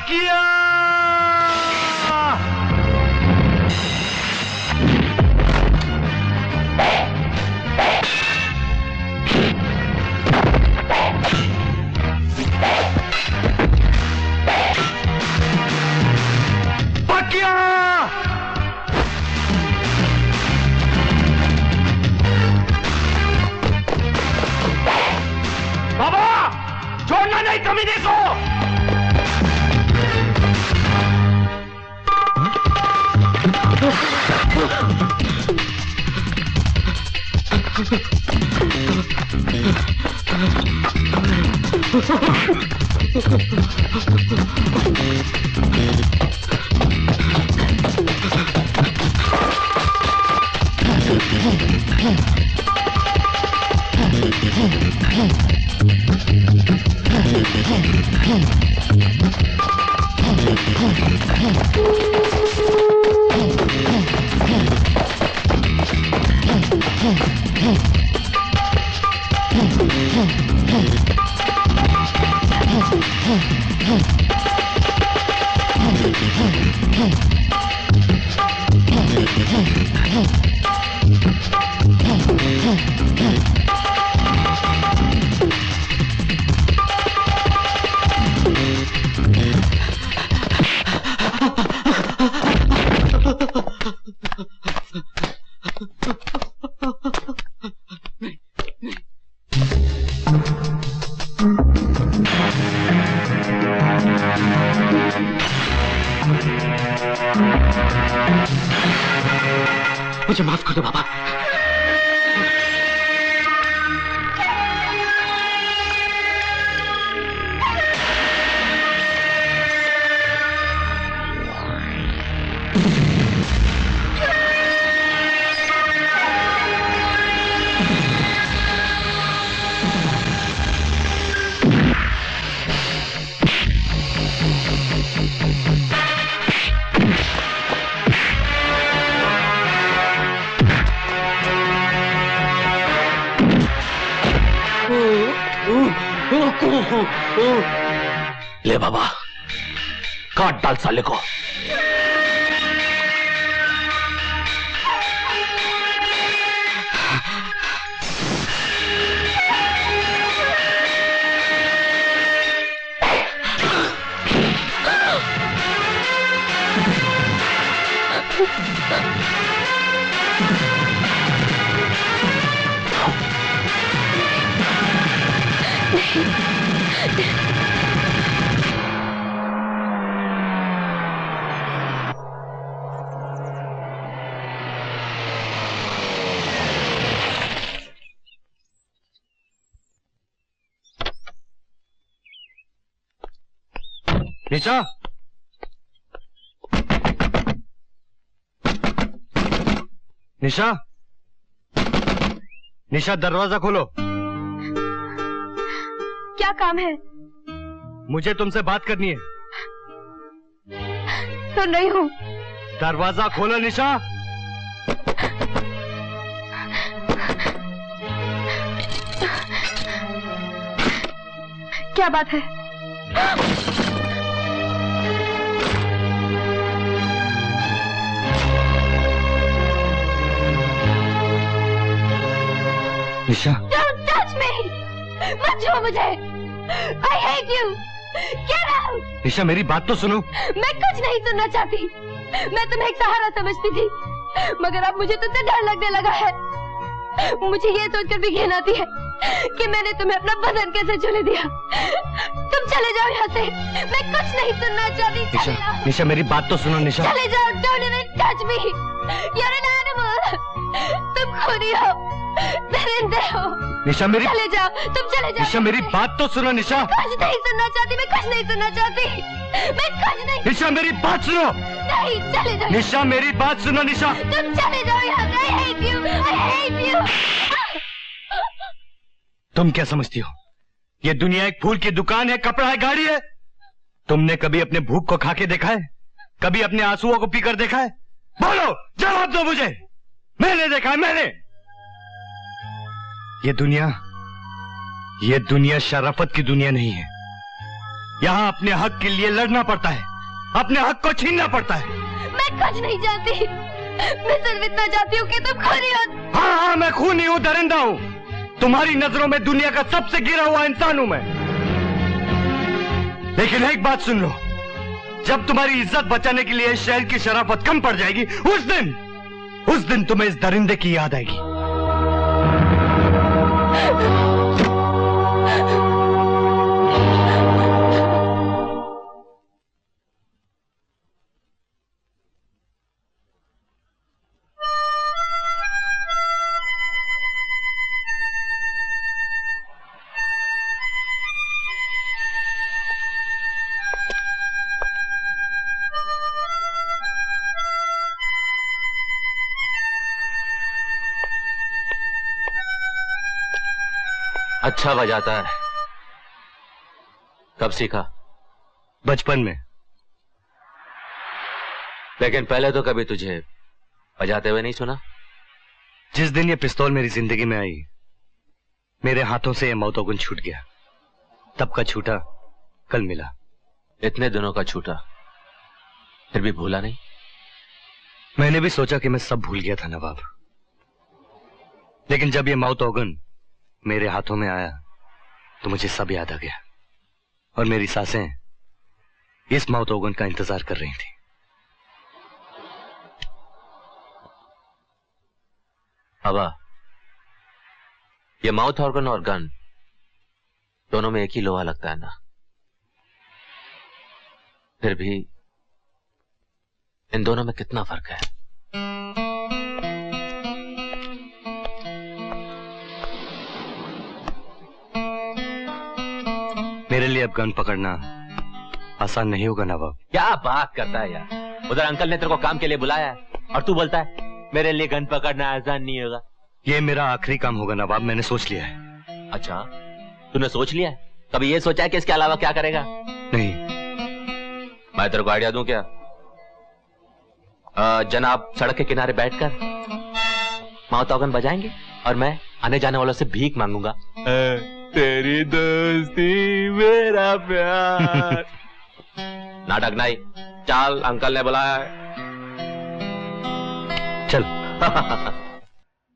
पकिया पकिया बाबा छोड़ना नहीं कमीने को। मुझे माफ कर दो बाबा। ले बाबा काट डाल साले को। निशा निशा निशा दरवाजा खोलो। क्या काम है? मुझे तुमसे बात करनी है। तो नहीं हूँ। दरवाजा खोलो निशा। क्या बात है? निशा Don't touch me! मत छुओ मुझे। I hate you. Get out! निशा मेरी बात तो सुनो। मैं कुछ नहीं सुनना चाहती। मैं तुम्हें एक सहारा समझती थी, मगर अब मुझे तुमसे डर लगने लगा है। मुझे ये सोचकर भी घिन आती है कि मैंने तुम्हें अपना बदन कैसे चुने दिया। तुम चले जाओ यहाँ से। मैं कुछ नहीं सुनना चाहती। निशा निशा मेरी बात तो सुनो निशा। चले जाओ। Don't even touch me. You're an animal. तुम खूनी हो, दरिंदे हो। निशा मेरी चले जाओ। तुम चले जाओ। निशा मेरी बात तो सुनो निशा। कुछ नहीं सुनना चाहती। मैं कुछ नहीं सुनना चाहती। मैं कुछ नहीं। निशा मेरी बात सुनो। नहीं चले जाओ। निशा मेरी बात सुनो निशा। तुम चले जाओ यहाँ से। I hate you. I hate you. तुम क्या समझती हो ये दुनिया एक फूल की दुकान है, कपड़ा है, गाड़ी है? तुमने कभी अपने भूख को खा के देखा है? कभी अपने आंसुओं को पीकर देखा है? बोलो, जवाब दो मुझे। मैंने देखा है, मैंने। ये दुनिया शराफत की दुनिया नहीं है। यहाँ अपने हक के लिए लड़ना पड़ता है, अपने हक को छीनना पड़ता है। मैं कुछ नहीं जानती, मैं सिर्फ इतना चाहती हूँ कि तुम खूनी हो। हाँ, मैं खूनी हूँ, दरिंदा हूँ। तुम्हारी नजरों में दुनिया का सबसे गिरा हुआ इंसान हूँ मैं। लेकिन एक बात सुन लो, जब तुम्हारी इज्जत बचाने के लिए शहर की शराफत कम पड़ जाएगी, उस दिन तुम्हें इस दरिंदे की याद आएगी। अच्छा बजाता है। कब सीखा? बचपन में। लेकिन पहले तो कभी तुझे बजाते हुए नहीं सुना। जिस दिन ये पिस्तौल मेरी जिंदगी में आई, मेरे हाथों से ये मौतोगुन छूट गया। तब का छूटा कल मिला। इतने दिनों का छूटा, फिर भी भूला नहीं? मैंने भी सोचा कि मैं सब भूल गया था नवाब, लेकिन जब ये मौतोगुन मेरे हाथों में आया तो मुझे सब याद आ गया, और मेरी सांसें इस मौतोगुन का इंतजार कर रही थी। बाबा, ये माउथ ऑर्गन और गन दोनों में एक ही लोहा लगता है ना? फिर भी इन दोनों में कितना फर्क है? मेरे लिए अब गन पकड़ना आसान नहीं होगा नवाब। क्या बात करता है यार। उधर अंकल ने तेरे को काम के लिए बुलाया है और तू बोलता है मेरे लिए गन पकड़ना आसान नहीं होगा। ये मेरा आखिरी काम होगा नवाब, मैंने सोच लिया है। अच्छा, तूने सोच लिया है? कभी ये सोचा है कि इसके अलावा क्या करेगा? नहीं। मैं तेरे को आइडिया दूं क्या? जनाब सड़क के किनारे बैठकर माउथ ऑर्गन बजाएंगे और मैं आने जाने वालों से भीख मांगूंगा। तेरी दोस्ती मेरा प्यार। नाटक नहीं, चल अंकल ने बुलाया है। चल।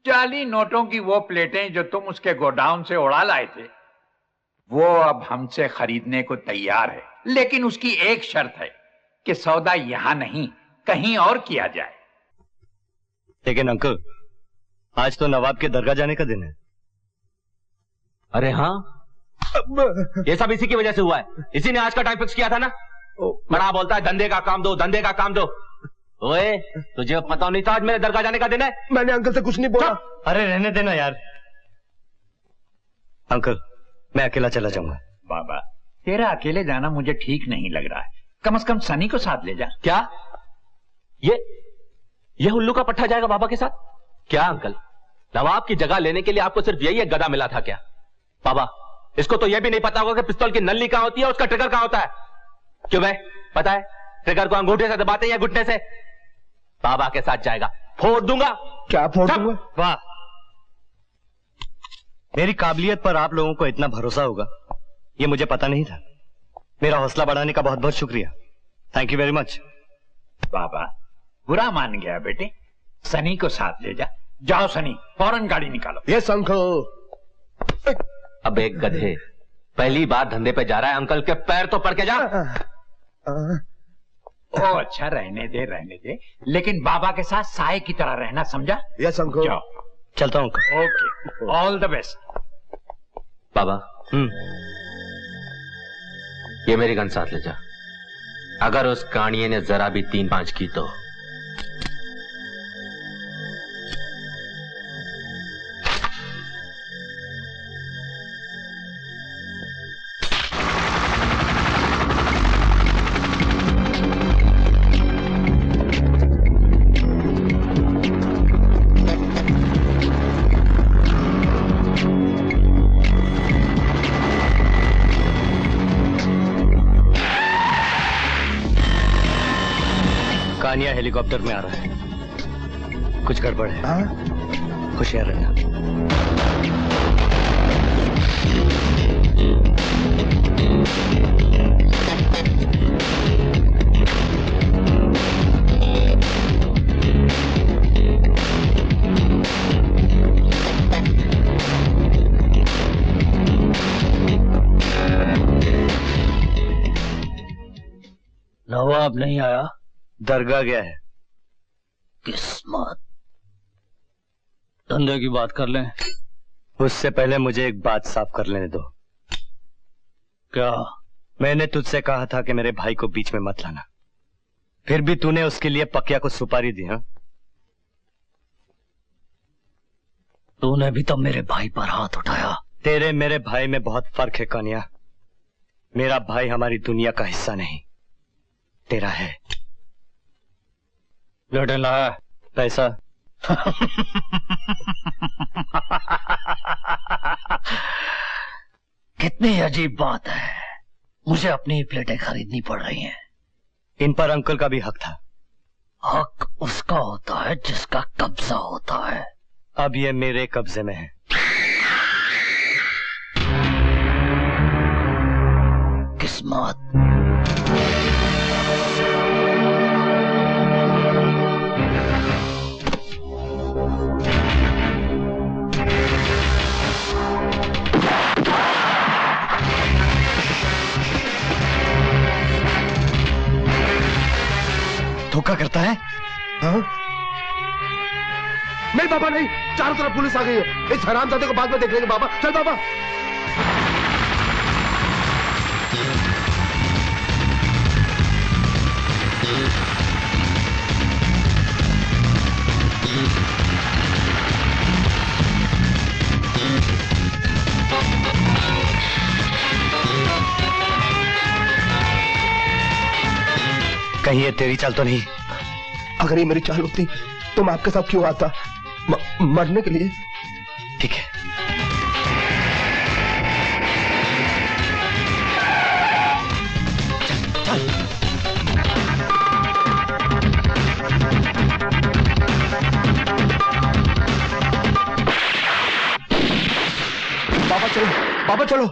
जाली नोटों की वो प्लेटें जो तुम उसके गोडाउन से उड़ा लाए थे, वो अब हमसे खरीदने को तैयार है, लेकिन उसकी एक शर्त है कि सौदा यहां नहीं कहीं और किया जाए। लेकिन अंकल, आज तो नवाब के दरगाह जाने का दिन है। अरे हाँ, ये सब इसी की वजह से हुआ है। इसी ने आज का टाइम फिक्स किया था ना। बड़ा बोलता है धंधे का काम दो, धंधे का काम दो। ओए, तुझे पता नहीं था आज मेरे दरगाह जाने का दिन है? मैंने अंकल से कुछ नहीं बोला। अरे रहने देना यार। अंकल, मैं अकेला चला जाऊंगा। बाबा, तेरा अकेले जाना मुझे ठीक नहीं लग रहा है। कम से कम सनी को साथ ले जा। क्या? ये उल्लू का पट्टा जाएगा बाबा के साथ? क्या अंकल, नवाब की जगह लेने के लिए आपको सिर्फ यही एक गधा मिला था क्या? बाबा, इसको तो यह भी नहीं पता होगा कि पिस्तौल की नल्ली कहां होती है, उसका ट्रिगर कहां होता है। क्यों भाई, पता है ट्रिगर को अंगूठे से दबाते हैं या घुटने से? बाबा के साथ जाएगा, फोड़ दूंगा। क्या फोड़ दूंगा? वाह, मेरी काबिलियत पर आप लोगों को इतना भरोसा होगा, ये मुझे पता नहीं था। मेरा हौसला बढ़ाने का बहुत बहुत शुक्रिया। Thank you very much. बाबा, बुरा मान गया बेटे, सनी को साथ ले जा। जाओ सनी, फौरन गाड़ी निकालो। Yes uncle. अब एक गधे पहली बार धंधे पे जा रहा है, अंकल के पैर तो पड़ के जा। ओ अच्छा, रहने दे, लेकिन बाबा के साथ साए की तरह रहना, समझा? Yes uncle. जाओ। चलता हूं uncle. Okay, all the best. बाबा, ये मेरी गन साथ ले जा। अगर उस कानिये ने जरा भी 3-5 की तो कानिया हेलीकॉप्टर में आ रहा है, कुछ गड़बड़ है। होशियार रहना। नवाब नहीं आया? दरगाह गया है। किस्मत। धंधे की बात कर लें। उससे पहले मुझे एक बात साफ कर लेने दो। क्या? मैंने तुझसे कहा था कि मेरे भाई को बीच में मत लाना, फिर भी तूने उसके लिए पकिया को सुपारी दी। हाँ, तूने भी तो मेरे भाई पर हाथ उठाया। तेरे मेरे भाई में बहुत फर्क है कानिया। मेरा भाई हमारी दुनिया का हिस्सा नहीं, तेरा है। लौटे लाया पैसा? कितनी अजीब बात है, मुझे अपनी प्लेटें खरीदनी पड़ रही हैं। इन पर अंकल का भी हक था। हक उसका होता है जिसका कब्जा होता है। अब ये मेरे कब्जे में है। किस्मत। धोखा करता है? हाँ? नहीं बाबा नहीं, चारों तरफ पुलिस आ गई है। इस हरामजादे को बाद में देख लेंगे बाबा। चल बाबा। कहीं ये तेरी चाल तो नहीं? अगर ये मेरी चाल होती तो मैं आपके साथ क्यों आता? मरने के लिए। ठीक है। चल, चल। बाबा चलो, बाबा चलो।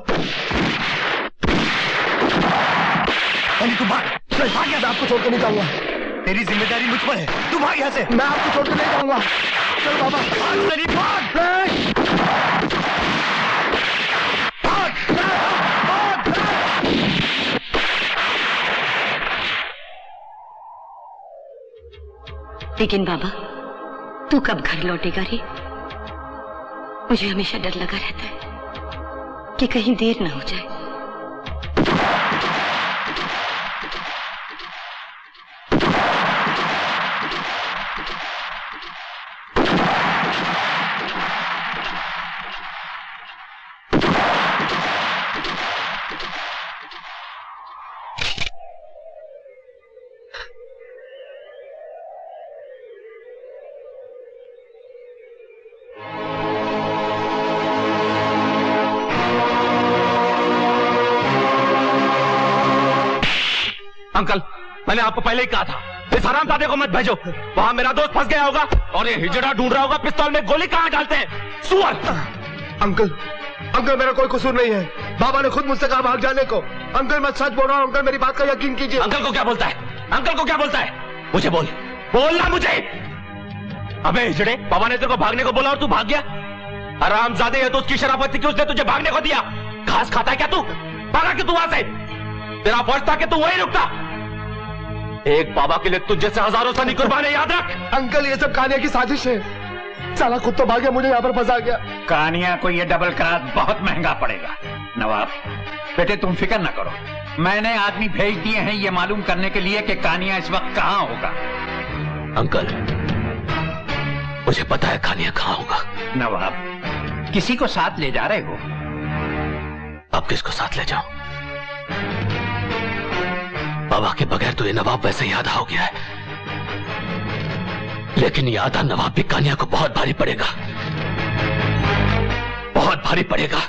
तू भाग। भाग, मैं आपको छोड़ के नहीं जाऊंगा। तेरी जिम्मेदारी मुझ पर है, तू भाग यहाँ से। मैं आपको छोड़ के नहीं जाऊंगा। चल बाबा। भाग, नहीं भाग। लेकिन बाबा, तू कब घर लौटेगा रे? मुझे हमेशा डर लगा रहता है कि कहीं देर ना हो जाए। अंकल, मैंने आपको पहले ही कहा था इस हरामजादे को मत भेजो। वहां मेरा दोस्त फंस गया होगा और ये हिजड़ा ढूंढ रहा होगा पिस्तौल में गोली कहां डालते हैं। सुअर। अंकल, अंकल मेरा कोई कसूर नहीं है। बाबा ने खुद मुझसे कहा भाग जाने को। अंकल मैं सच बोल रहा हूँ। अंकल मेरी बात का यकीन कीजिए। अंकल को क्या बोलता है? अंकल को क्या बोलता है? मुझे बोल, बोलना मुझे। अबे हिजड़े, बाबा ने तेरे को भागने को बोला और तू भाग गया। हरामजादे है तो उसकी शराफत थी कि उसने तुझे भागने को दिया। घास खाता है क्या तू? भागा क्यों तू वहां से? तेरा फर्ज था कि तू वहीं रुकता। एक बाबा के लिए तुझ जैसे हजारों सनी कुर्बान है, याद रख। अंकल ये सब कानिया की साजिश है। साला खुद तो भाग गया, मुझे यहाँ पर फंसा गया। कानिया को ये डबल क्रॉस बहुत महंगा पड़ेगा। नवाब बेटे तुम फिक्र ना करो, मैंने आदमी भेज दिए हैं ये मालूम करने के लिए कि कानिया इस वक्त कहाँ होगा। अंकल मुझे पता है कानिया कहाँ होगा। नवाब किसी को साथ ले जा रहे हो? अब किसको साथ ले जाऊं? बाबा के बगैर तो ये नवाब वैसे ही आधा हो गया है, लेकिन ये आधा नवाब भी कानिया को बहुत भारी पड़ेगा, बहुत भारी पड़ेगा।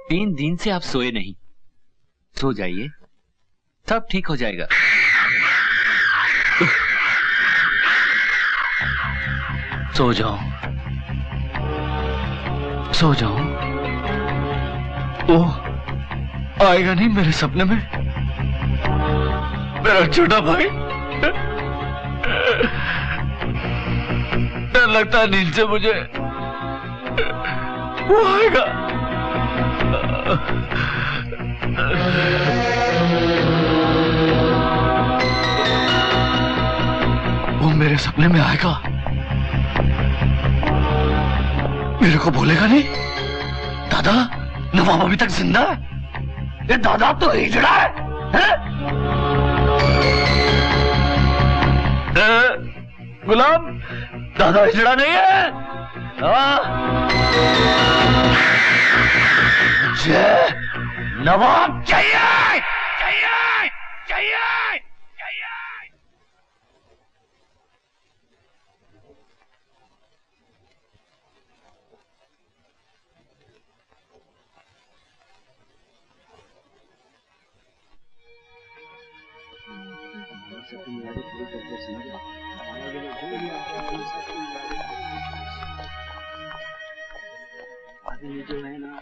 तीन दिन से आप सोए नहीं, सो जाइए, सब ठीक हो जाएगा। सो जाओ, सो जाओ। वो आएगा नहीं मेरे सपने में, मेरा छोटा भाई। डर लगता है नींद से मुझे, वो आएगा। वो मेरे सपने में आएगा, मेरे को बोलेगा नहीं, दादा नवाब अभी तक जिंदा है। ये दादा तो हिजड़ा है? गुलाम, दादा हिजड़ा नहीं है। मुझे नवाब चाहिए, चाहिए, चाहिए, चाहिए। जो है ना